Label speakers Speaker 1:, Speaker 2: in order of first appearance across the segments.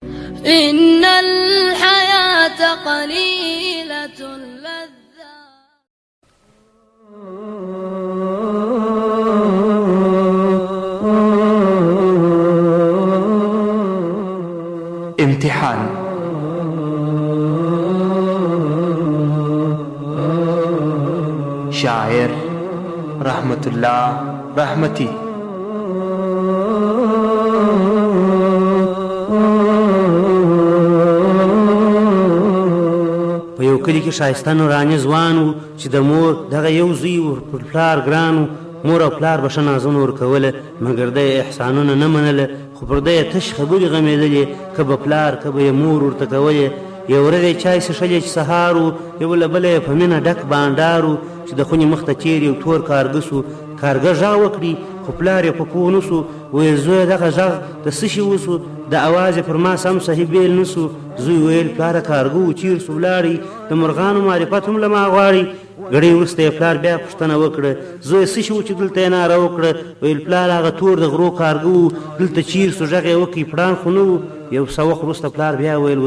Speaker 1: إن الحياة قليلة اللذة.
Speaker 2: امتحان. شاعر رحمت الله رحمتي.
Speaker 3: په یو کلي کې ښایسته نوراني ځوان و چې د مور دغه یو زوی ور پر پلار ګران و. مور او پلار به ښه نازونه ورکوله، مګر ده یې احسانونه نه منله، خو پر ده یې تش خبرې غمېدلې، که به پلار که به یې مور ورته کولې. یو ورځ یې چای څښلې چې سهار و، یو له بله یې په مینه ډک بانډار و چې د خونې مخ ته تېر یو تور کارګه سو. کارګه غږ وکړي خو پلار یې په پوه نه سو. ویل زویه دغه غږ د څه شي وسو؟ د اواز یې پر ما سم صحیح بیل نه سو. زوی ویل پلاره کارګه و چیر سو ولاړی، د مرغانو معرفت هم له ما غواړي. ګړی وروسته یې پلار بیا پوښتنه وکړه، زویه څه شي و چې دلته یې ناره وکړه؟ ویل پلار هغه تور د غرو کارګه و، دلته چیر سو غږ یې وکړي پړان خو نه و. یو څه وخت وروسته پلار بیا ویل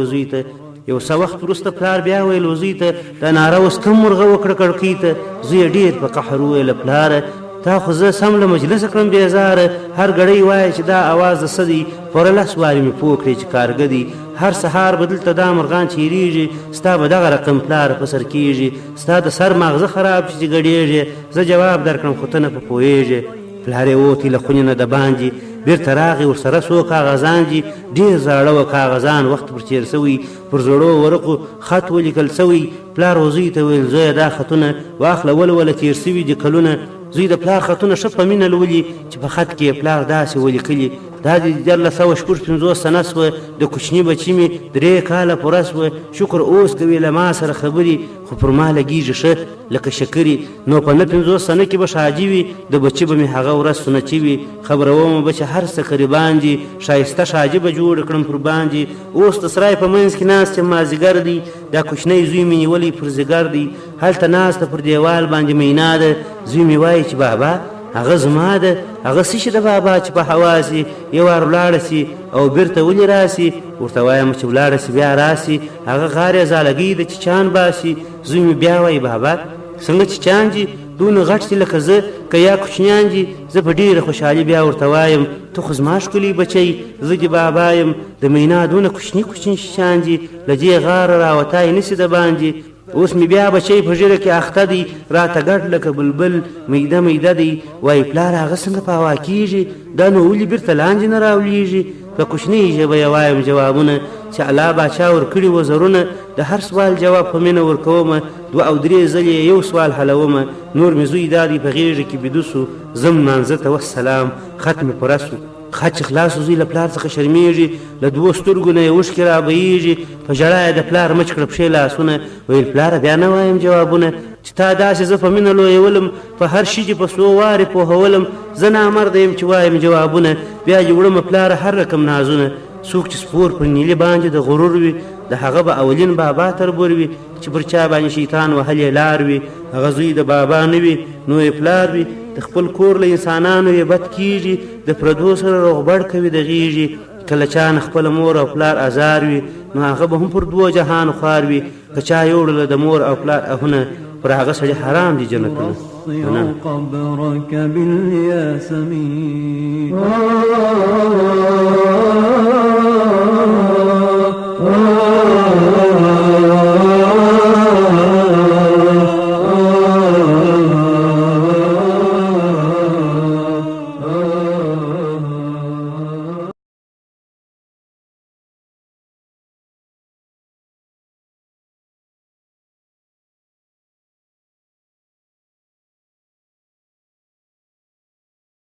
Speaker 3: وزوی ته دا ناره اوس کوم مرغه وکړه کړکۍ ته؟ زوی ډېر په قهر وویل پلاره تا خو زه سم له مجلسه کړم بېزاره. هر ګړی وایه چې دا اواز د څه دی؟ پوره لس وارې مې پوه کړې چې کارګه دی. هر سهار به دلته دا مرغان چیرېږي، ستا به دغه رقم پلاره په سر کېږي. ستا د سر ماغزه خراب شي چې ګډېږي، زه جواب درکړم خو ته نه په پوهېږې. پلار یې ووتی له خونې نه د باندې، بیرته راغی ورسره څو کاغذان دي، ډېر زاړه و کاغذان، وخت پر تېر سوی، پر زړو ورقو خط ولیکل سوی. پلار وزوی ته ویل زویه دا خطونه واخله ولوله تېر سوي دي کلونه. زوی د پلار خطونه ښه په مینه لولي چې په خط کې یې پلار داسې ولیکلي. دا د 1950 سنه سوه، د کوچني بچي مې 3 کاله پوره سوه. شکر اوس کوي له ما سره خبرې، خو پر ما لګېږي ښه لکه شکرې. نو په 50 سنه کې به شاجي وي، د بچي به مې هغه ورځ سنتي وي. خبرومه به چې هر څه قریبان دي، ښایسته شاجي به جوړ کړم پر باندې. اوس د سرای په منځ کې ناست یم مازدیګر دی، دا کوچنی زوی مې نیولی پر ځیګر دی. هلته ناسته پر دیوال باندې مینا ده، زوی مې وایي چې بابا هغه زما ده. هغه څه شي د بابا چې په هوا سي، یو وار ولاړه سي او بیرته ولې راسي؟ ورته وایم چې ولاړه سي بیا راسي. هغه غار یې زالګۍ ده چې چان باسي. زوی مې بیا وایي بابا څنګه چې چان دي دونه غټ دي لکه زه، که یا کوچنیان دي؟ زه په ډېره خوشحالي بیا ورته وایم ته خو زما ښکلي بچی، زه دې بابا یم. د مینا دونه کوچني کوچني شیان دي، له دې غاره راوتای نه سي د باندې. اوس مې بیا بچی په ژیره کې اخته دی، راته ګډ لکه بلبل میده میده دی. وایي پلار هغه څنګه په هوا کېږي؟ دا نو ولې بیرته لاندې نه راولېږي؟ په کوچنۍ ژبه یې وایم جوابونه چې الله باچا ورکړي وزرونه. د هر سوال جواب په مینه ورکومه، 2 او 3 ځلې یو سوال حلومه. نور مې زوی دا دی په غېږه کې بیده سو، ځم مانځه ته والسلام. خط مې پوره سو، خط چې خلاص زوی له پلار څخه شرمېږي، له 2 سترګو نه یې اوښکې رابهېږي. په ژړا یې د پلار مچ کړه پښې لاسونه. ویل پلاره بیا نه وایم جوابونه چې تا داسې زه په مینه لویولم، په هر شي دې په 100 وارې پوهولم. زه نامرده یم چې وایم جوابونه، بیا دې وړمه پلاره هر رقم نازونه. څوک چې سپور پر نیلي باندې د غرور وي، د هغه به اولین بابا تربور وي چې پر چا باندې شیطان وهلې لار وي. هغه زوی د بابا نه وي نو یې پلار وي. د خپل کور له انسانانو یې بد کېږي، د پردو سره روغبړ کوي د غېږي. کله چا نه خپله مور او پلار ازار وي، نو هغه به هم پر 2 جهان خوار وي. که چا یوړله د مور او پلار اهونه، پر هغه سړي حرام دي جنتونه.
Speaker 4: قبرك بالياسمين